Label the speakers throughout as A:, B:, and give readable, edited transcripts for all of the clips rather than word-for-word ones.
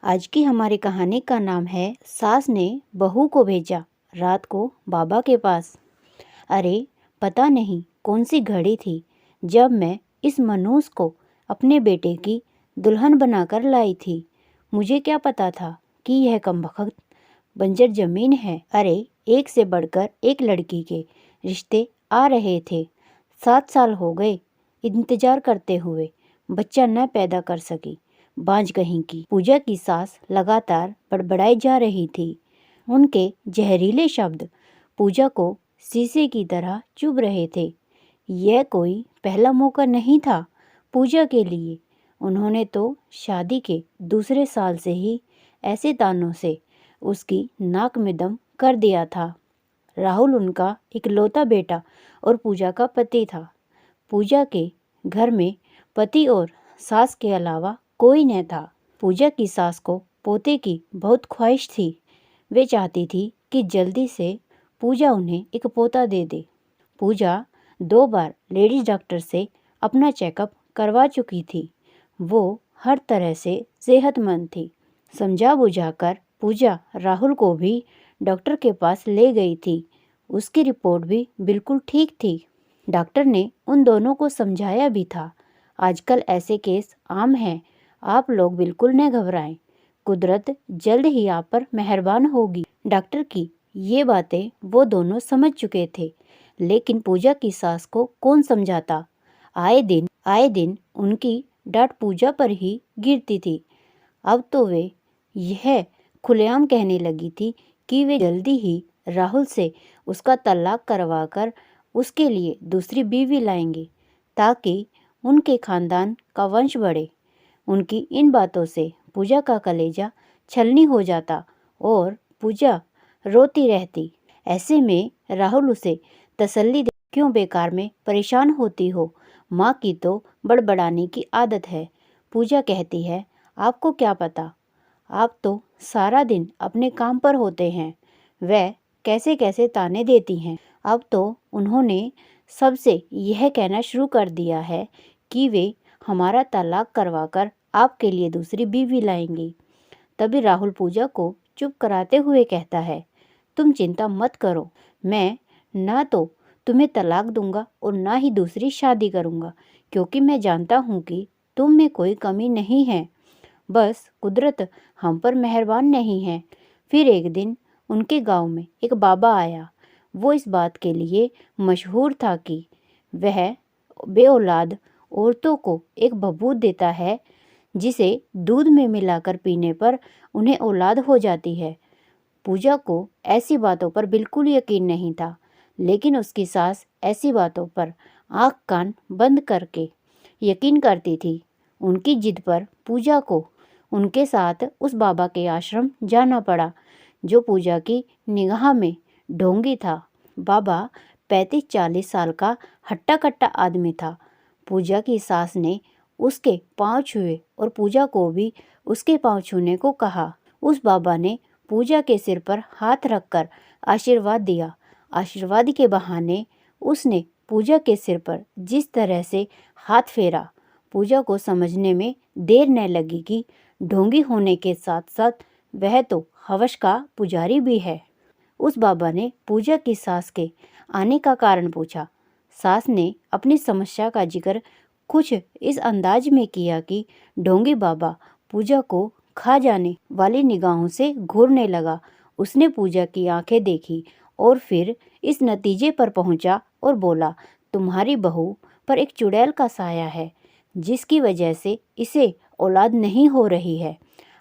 A: आज की हमारी कहानी का नाम है सास ने बहू को भेजा रात को बाबा के पास। अरे पता नहीं कौन सी घड़ी थी जब मैं इस मनूस को अपने बेटे की दुल्हन बनाकर लाई थी। मुझे क्या पता था कि यह कमबख्त बंजर जमीन है। अरे एक से बढ़कर एक लड़की के रिश्ते आ रहे थे। 7 साल हो गए इंतजार करते हुए, बच्चा न पैदा कर सकी। बांझ कहीं की। पूजा की सास लगातार बड़बड़ाई जा रही थी। उनके जहरीले शब्द पूजा को शीशे की तरह चुभ रहे थे। यह कोई पहला मौका नहीं था पूजा के लिए। उन्होंने तो शादी के दूसरे साल से ही ऐसे तानों से उसकी नाक में दम कर दिया था। राहुल उनका इकलौता बेटा और पूजा का पति था। पूजा के घर में पति और सास के अलावा कोई न था। पूजा की सास को पोते की बहुत ख्वाहिश थी। वे चाहती थी कि जल्दी से पूजा उन्हें एक पोता दे दे। पूजा 2 बार लेडीज डॉक्टर से अपना चेकअप करवा चुकी थी। वो हर तरह से सेहतमंद थी। समझा बुझाकर पूजा राहुल को भी डॉक्टर के पास ले गई थी। उसकी रिपोर्ट भी बिल्कुल ठीक थी। डॉक्टर ने उन दोनों को समझाया भी था, आजकल ऐसे केस आम हैं, आप लोग बिल्कुल न घबराएं, कुदरत जल्द ही आप पर मेहरबान होगी। डॉक्टर की ये बातें वो दोनों समझ चुके थे, लेकिन पूजा की सास को कौन समझाता। आए दिन उनकी डांट पूजा पर ही गिरती थी। अब तो वे यह खुलेआम कहने लगी थी कि वे जल्दी ही राहुल से उसका तलाक करवाकर उसके लिए दूसरी बीवी लाएंगे ताकि उनके खानदान का वंश बढ़े। उनकी इन बातों से पूजा का कलेजा छलनी हो जाता और पूजा रोती रहती। ऐसे में राहुल उसे तसल्ली दे, क्यों बेकार में परेशान होती हो, माँ की तो बड़बड़ाने की आदत है। पूजा कहती है, आपको क्या पता, आप तो सारा दिन अपने काम पर होते हैं। वह कैसे कैसे ताने देती हैं। अब तो उन्होंने सबसे यह कहना शुरू कर दिया है कि वे हमारा तलाक करवाकर आपके लिए दूसरी बीवी लाएंगी। तभी राहुल पूजा को चुप कराते हुए कहता है, तुम चिंता मत करो, मैं ना तो तुम्हें तलाक दूंगा और ना ही दूसरी शादी करूंगा, क्योंकि मैं जानता हूँ कि तुम में कोई कमी नहीं है, बस कुदरत हम पर मेहरबान नहीं है। फिर एक दिन उनके गांव में एक बाबा आया। वो इस बात के लिए मशहूर था कि वह बेऔलाद औरतों को एक बबूत देता है जिसे दूध में मिलाकर पीने पर उन्हें औलाद हो जाती है। पूजा को ऐसी बातों पर बिल्कुल यकीन नहीं था, लेकिन उसकी सास ऐसी बातों पर आँख कान बंद करके यकीन करती थी। उनकी जिद पर पूजा को उनके साथ उस बाबा के आश्रम जाना पड़ा, जो पूजा की निगाह में ढोंगी था। बाबा 35-40 साल का हट्टा कट्टा आदमी था। पूजा की सास ने उसके पांव छुए और पूजा को भी उसके पांव छूने को कहा। उस बाबा ने पूजा के सिर पर हाथ रखकर आशीर्वाद दिया। आशीर्वाद के बहाने उसने पूजा के सिर पर जिस तरह से हाथ फेरा, पूजा को समझने में देर न लगी कि ढोंगी होने के साथ साथ वह तो हवस का पुजारी भी है। उस बाबा ने पूजा की सास के आने का कारण पूछा। सास ने अपनी समस्या का जिक्र कुछ इस अंदाज में किया कि ढोंगी बाबा पूजा को खा जाने वाली निगाहों से घूरने लगा। उसने पूजा की आंखें देखी और फिर इस नतीजे पर पहुंचा और बोला, तुम्हारी बहू पर एक चुड़ैल का साया है, जिसकी वजह से इसे औलाद नहीं हो रही है।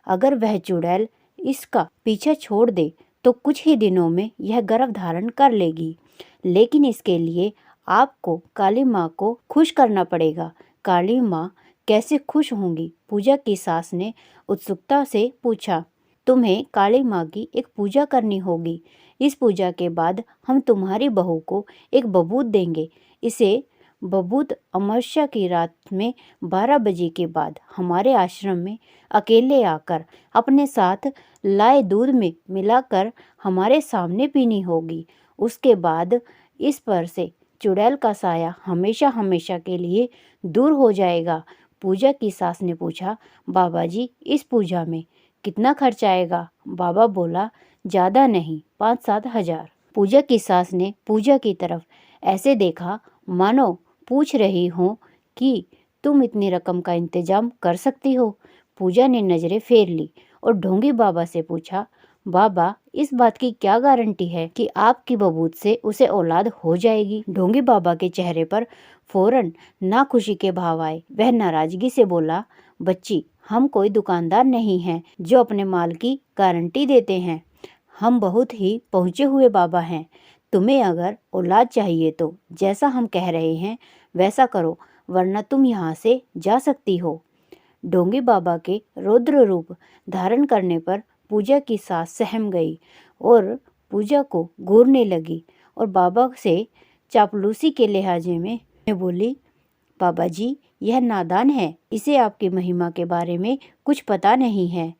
A: अगर वह चुड़ैल इसका पीछा छोड़ दे तो कुछ ही दिनों में यह गर्भ धारण कर लेगी, लेकिन इसके लिए आपको काली माँ को खुश करना पड़ेगा। काली माँ कैसे खुश होंगी? पूजा की सास ने उत्सुकता से पूछा। तुम्हें काली माँ की एक पूजा करनी होगी। इस पूजा के बाद हम तुम्हारी बहू को एक बबूत देंगे। इसे बबूत अमावस्या की रात में 12 बजे के बाद हमारे आश्रम में अकेले आकर अपने साथ लाए दूध में मिलाकर हमारे सामने पीनी होगी। उसके बाद इस पर से चुड़ैल का साया हमेशा हमेशा के लिए दूर हो जाएगा। पूजा की सास ने पूछा, बाबा जी, इस पूजा में कितना खर्च आएगा? बाबा बोला, ज़्यादा नहीं, 5-7 हजार। पूजा की सास ने पूजा की तरफ ऐसे देखा मानो पूछ रही हो कि तुम इतनी रकम का इंतजाम कर सकती हो। पूजा ने नज़रें फेर ली और ढोंगी बाबा से पूछा, बाबा इस बात की क्या गारंटी है कि आपकी बबूत से उसे औलाद हो जाएगी? ढोंगी बाबा के चेहरे पर फौरन नाखुशी के भाव आए। वह नाराजगी से बोला, बच्ची, हम कोई दुकानदार नहीं हैं जो अपने माल की गारंटी देते हैं। हम बहुत ही पहुँचे हुए बाबा हैं। तुम्हें अगर औलाद चाहिए तो जैसा हम कह रहे हैं वैसा करो, वरना तुम यहाँ से जा सकती हो। ढोंगी बाबा के रौद्र रूप धारण करने पर पूजा की सास सहम गई और पूजा को घूरने लगी और बाबा से चापलूसी के लिहाजे में बोली, बाबा जी, यह नादान है, इसे आपकी महिमा के बारे में कुछ पता नहीं है।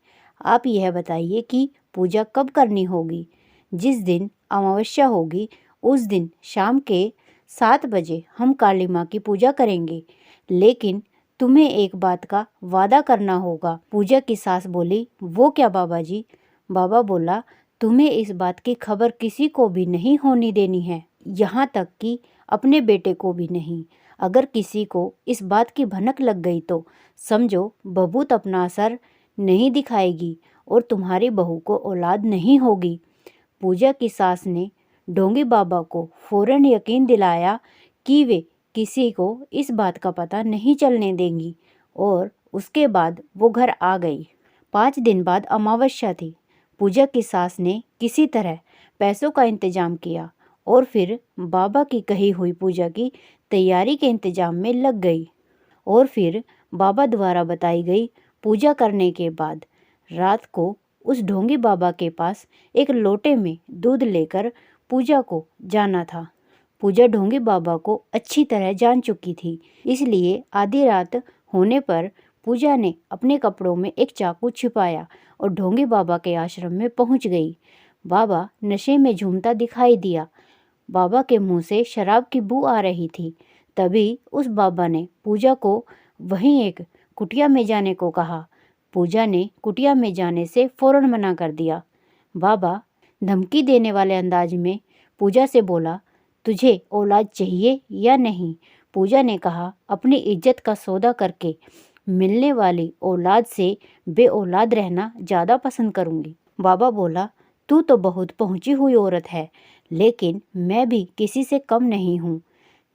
A: आप यह बताइए कि पूजा कब करनी होगी? जिस दिन अमावस्या होगी उस दिन शाम के 7 बजे हम काली माँ की पूजा करेंगे, लेकिन तुम्हें एक बात का वादा करना होगा। पूजा की सास बोली, वो क्या बाबा जी? बाबा बोला, तुम्हें इस बात की खबर किसी को भी नहीं होनी देनी है, यहाँ तक कि अपने बेटे को भी नहीं। अगर किसी को इस बात की भनक लग गई तो समझो बबूत अपना असर नहीं दिखाएगी और तुम्हारी बहू को औलाद नहीं होगी। पूजा की सास ने ढोंगी बाबा को फौरन यकीन दिलाया कि वे किसी को इस बात का पता नहीं चलने देंगी और उसके बाद वो घर आ गई। 5 दिन बाद अमावस्या थी। पूजा की सास ने किसी तरह पैसों का इंतजाम किया और फिर बाबा की कही हुई पूजा की तैयारी के इंतजाम में लग गई। और फिर बाबा द्वारा बताई गई पूजा करने के बाद रात को उस ढोंगी बाबा के पास एक लोटे में दूध लेकर पूजा को जाना था। पूजा ढोंगी बाबा को अच्छी तरह जान चुकी थी, इसलिए आधी रात होने पर पूजा ने अपने कपड़ों में एक चाकू छिपाया और ढोंगी बाबा के आश्रम में पहुंच गई। बाबा नशे में झूमता दिखाई दिया। बाबा के मुंह से शराब की बू आ रही थी। तभी उस बाबा ने पूजा को वहीं एक कुटिया में जाने को कहा। पूजा ने कुटिया में जाने से फौरन मना कर दिया। बाबा धमकी देने वाले अंदाज में पूजा से बोला, तुझे औलाद चाहिए या नहीं? पूजा ने कहा, अपनी इज्जत का सौदा करके मिलने वाली औलाद से बे औलाद रहना ज़्यादा पसंद करूँगी। बाबा बोला, तू तो बहुत पहुँची हुई औरत है, लेकिन मैं भी किसी से कम नहीं हूँ।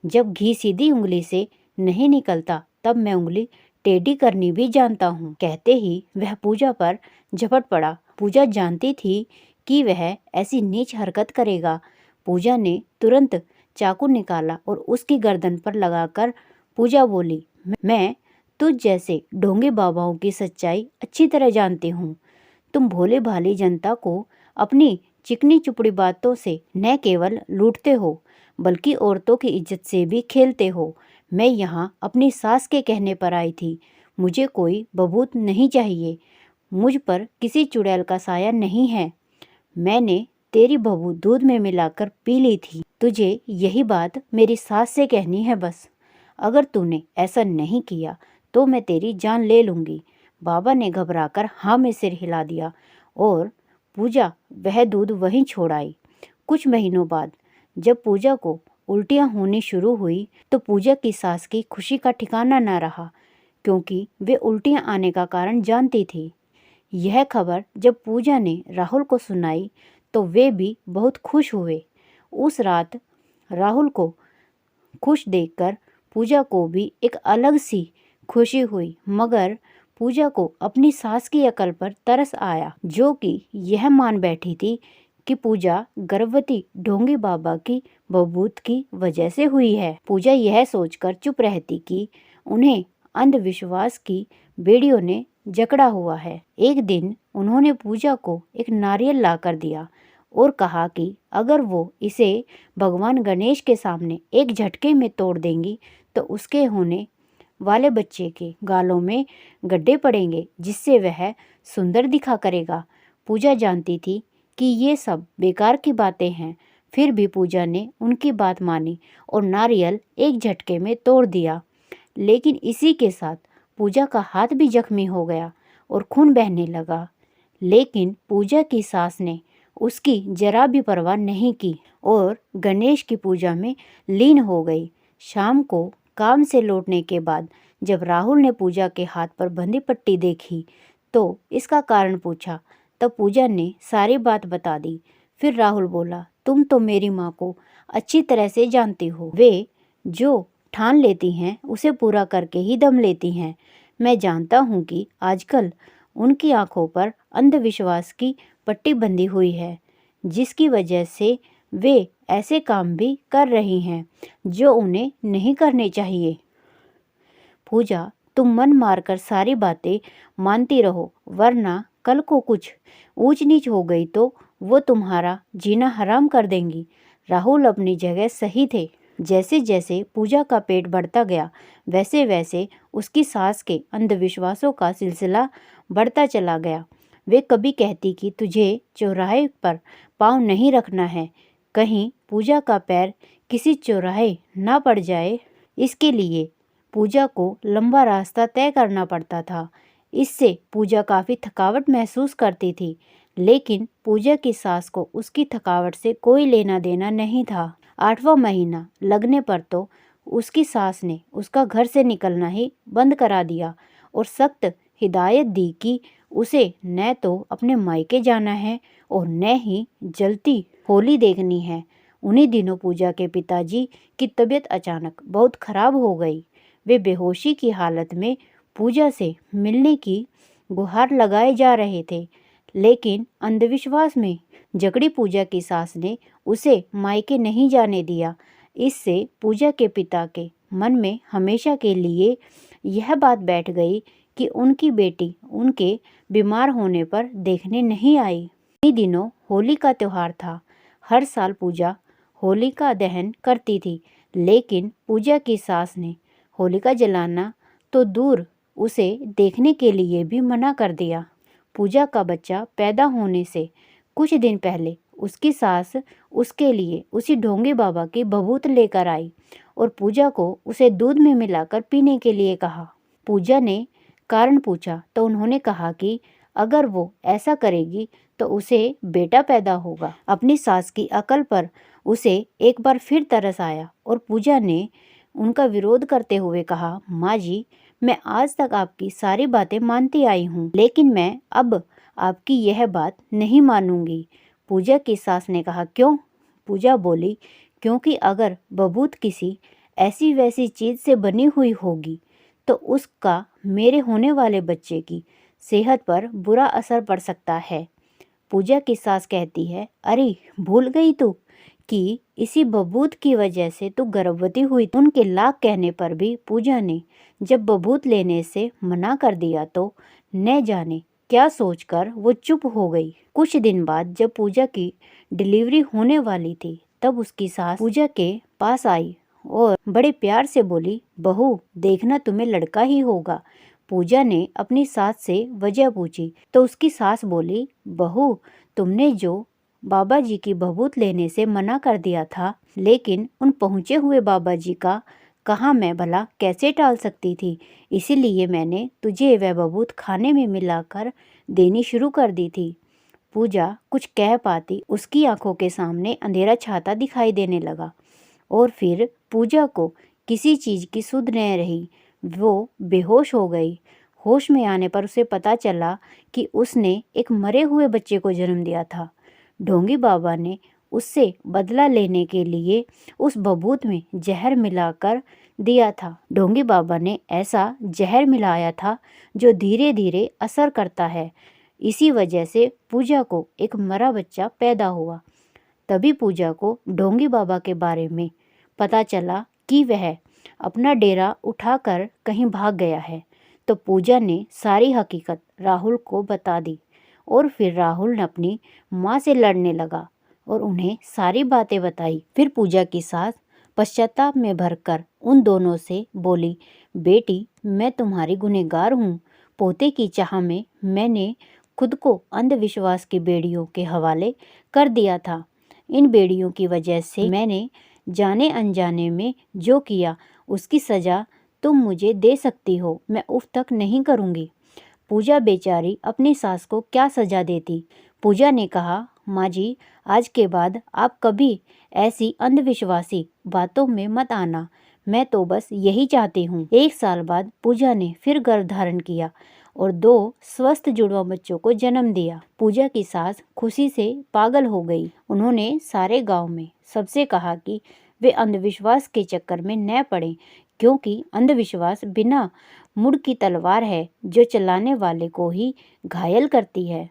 A: जब घी सीधी उंगली से नहीं निकलता तब मैं उंगली टेढ़ी करनी भी जानता हूँ। कहते ही वह पूजा पर झपट पड़ा। पूजा जानती थी कि वह ऐसी नीच हरकत करेगा। पूजा ने तुरंत चाकू निकाला और उसकी गर्दन पर लगाकर पूजा बोली, मैं तुझ जैसे ढोंगे बाबाओं की सच्चाई अच्छी तरह जानती हूँ। तुम भोले भाली जनता को अपनी चिकनी चुपड़ी बातों से न केवल लूटते हो बल्कि औरतों की इज्जत से भी खेलते हो। मैं यहाँ अपनी सास के कहने पर आई थी। मुझे कोई बबूत नहीं चाहिए। मुझ पर किसी चुड़ैल का साया नहीं है। मैंने तेरी बबूत दूध में मिलाकर पी ली थी। तुझे यही बात मेरी सास से कहनी है बस। अगर तूने ऐसा नहीं किया तो मैं तेरी जान ले लूँगी। बाबा ने घबराकर हाँ में सिर हिला दिया और पूजा वह दूध वहीं छोड़ आई। कुछ महीनों बाद जब पूजा को उल्टियाँ होनी शुरू हुई तो पूजा की सास की खुशी का ठिकाना न रहा, क्योंकि वे उल्टियाँ आने का कारण जानती थी। यह खबर जब पूजा ने राहुल को सुनाई तो वे भी बहुत खुश हुए। उस रात राहुल को खुश देखकर पूजा को भी एक अलग सी खुशी हुई, मगर पूजा को अपनी सास की अकल पर तरस आया, जो कि यह मान बैठी थी कि पूजा गर्भवती ढोंगी बाबा की बबूत की वजह से हुई है। पूजा यह सोचकर चुप रहती कि उन्हें अंधविश्वास की बेड़ियों ने जकड़ा हुआ है। एक दिन उन्होंने पूजा को एक नारियल लाकर दिया और कहा कि अगर वो इसे भगवान गणेश के सामने एक झटके में तोड़ देंगी तो उसके होने वाले बच्चे के गालों में गड्ढे पड़ेंगे, जिससे वह सुंदर दिखा करेगा। पूजा जानती थी कि ये सब बेकार की बातें हैं, फिर भी पूजा ने उनकी बात मानी और नारियल एक झटके में तोड़ दिया। लेकिन इसी के साथ पूजा का हाथ भी जख्मी हो गया और खून बहने लगा। लेकिन पूजा की सास ने उसकी जरा भी परवाह नहीं की और गणेश की पूजा में लीन हो गई। शाम को काम से लौटने के बाद जब राहुल ने पूजा के हाथ पर बंधी पट्टी देखी तो इसका कारण पूछा, तब पूजा ने सारी बात बता दी। फिर राहुल बोला, तुम तो मेरी माँ को अच्छी तरह से जानती हो, वे जो ठान लेती हैं उसे पूरा करके ही दम लेती हैं। मैं जानता हूँ कि आजकल उनकी आंखों पर अंधविश्वास की पट्टी बंधी हुई है, जिसकी वजह से वे ऐसे काम भी कर रही हैं जो उन्हें नहीं करने चाहिए। पूजा, तुम मन मारकर सारी बातें मानती रहो, वरना कल को कुछ ऊंच नीच हो गई तो वो तुम्हारा जीना हराम कर देंगी। राहुल अपनी जगह सही थे। जैसे जैसे पूजा का पेट बढ़ता गया वैसे वैसे उसकी सास के अंधविश्वासों का सिलसिला बढ़ता चला गया। वे कभी कहती कि तुझे चौराहे पर पाँव नहीं रखना है, कहीं पूजा का पैर किसी चौराहे ना पड़ जाए। इसके लिए पूजा को लंबा रास्ता तय करना पड़ता था। इससे पूजा काफ़ी थकावट महसूस करती थी, लेकिन पूजा की सास को उसकी थकावट से कोई लेना देना नहीं था। 8वां महीना लगने पर तो उसकी सास ने उसका घर से निकलना ही बंद करा दिया और सख्त हिदायत दी कि उसे न तो अपने मायके जाना है और न ही जलती होली देखनी है। उन्हीं दिनों पूजा के पिताजी की तबीयत अचानक बहुत खराब हो गई। वे बेहोशी की हालत में पूजा से मिलने की गुहार लगाए जा रहे थे, लेकिन अंधविश्वास में जकड़ी पूजा की सास ने उसे मायके नहीं जाने दिया। इससे पूजा के पिता के मन में हमेशा के लिए यह बात बैठ गई कि उनकी बेटी उनके बीमार होने पर देखने नहीं आई। इन्हीं दिनों होली का त्यौहार था। हर साल पूजा होलिका दहन करती थी, लेकिन पूजा की सास ने होलिका जलाना तो दूर उसे देखने के लिए भी मना कर दिया। पूजा का बच्चा पैदा होने से कुछ दिन पहले उसकी सास उसके लिए उसी ढोंगी बाबा की बबूत लेकर आई और पूजा को उसे दूध में मिलाकर पीने के लिए कहा। पूजा ने कारण पूछा तो उन्होंने कहा कि अगर वो ऐसा करेगी तो उसे बेटा पैदा होगा। अपनी सास की अकल पर उसे एक बार फिर तरस आया और पूजा ने उनका विरोध करते हुए कहा, माँ जी, मैं आज तक आपकी सारी बातें मानती आई हूँ, लेकिन मैं अब आपकी यह बात नहीं मानूंगी। पूजा की सास ने कहा, क्यों? पूजा बोली, क्योंकि अगर बबूत किसी ऐसी वैसी चीज़ से बनी हुई होगी तो उसका मेरे होने वाले बच्चे की सेहत पर बुरा असर पड़ सकता है। पूजा की सास कहती है, अरे भूल गई तू कि इसी बबूत की वजह से तू गर्भवती हुई। उनके लाख कहने पर भी पूजा ने जब बबूत लेने से मना कर दिया तो न जाने क्या सोचकर वो चुप हो गई। कुछ दिन बाद जब पूजा की डिलीवरी होने वाली थी तब उसकी सास पूजा के पास आई और बड़े प्यार से बोली, बहू देखना तुम्हें लड़का ही होगा। पूजा ने अपनी सास से वजह पूछी तो उसकी सास बोली, बहू तुमने जो बाबा जी की बबूत लेने से मना कर दिया था, लेकिन उन पहुँचे हुए बाबा जी का कहाँ मैं भला कैसे टाल सकती थी, इसीलिए मैंने तुझे वह बबूत खाने में मिलाकर देनी शुरू कर दी थी। पूजा कुछ कह पाती उसकी आंखों के सामने अंधेरा छाता दिखाई देने लगा और फिर पूजा को किसी चीज़ की सुध न रही। वो बेहोश हो गई। होश में आने पर उसे पता चला कि उसने एक मरे हुए बच्चे को जन्म दिया था। ढोंगी बाबा ने उससे बदला लेने के लिए उस बबूत में जहर मिलाकर दिया था। ढोंगी बाबा ने ऐसा जहर मिलाया था जो धीरे धीरे असर करता है। इसी वजह से पूजा को एक मरा बच्चा पैदा हुआ। तभी पूजा को ढोंगी बाबा के बारे में पता चला कि वह अपना डेरा उठाकर कहीं भाग गया है। तो पूजा ने सारी हकीकत राहुल को बता दी और फिर राहुल ने अपनी माँ से लड़ने लगा और उन्हें सारी बातें बताई। फिर पूजा की सास पश्चाताप में भरकर उन दोनों से बोली, बेटी मैं तुम्हारी गुनहगार हूँ। पोते की चाह में मैंने खुद को अंधविश्वास की बेड़ियों के हवाले कर दिया था। इन बेड़ियों की वजह से मैंने जाने अनजाने में जो किया उसकी सज़ा तुम मुझे दे सकती हो। मैं उफ तक नहीं करूँगी। पूजा बेचारी अपनी सास को क्या सजा देती। पूजा ने कहा, माँ जी, आज के बाद आप कभी ऐसी अंधविश्वासी बातों में मत आना। मैं तो बस यही चाहती हूँ। 1 साल बाद पूजा ने फिर गर्भ धारण किया और 2 स्वस्थ जुड़वा बच्चों को जन्म दिया। पूजा की सास खुशी से पागल हो गई। उन्होंने सारे गांव में सबसे कहा कि वे अंधविश्वास के चक्कर में न पड़ें, क्योंकि अंधविश्वास बिना मुड़ की तलवार है जो चलाने वाले को ही घायल करती है।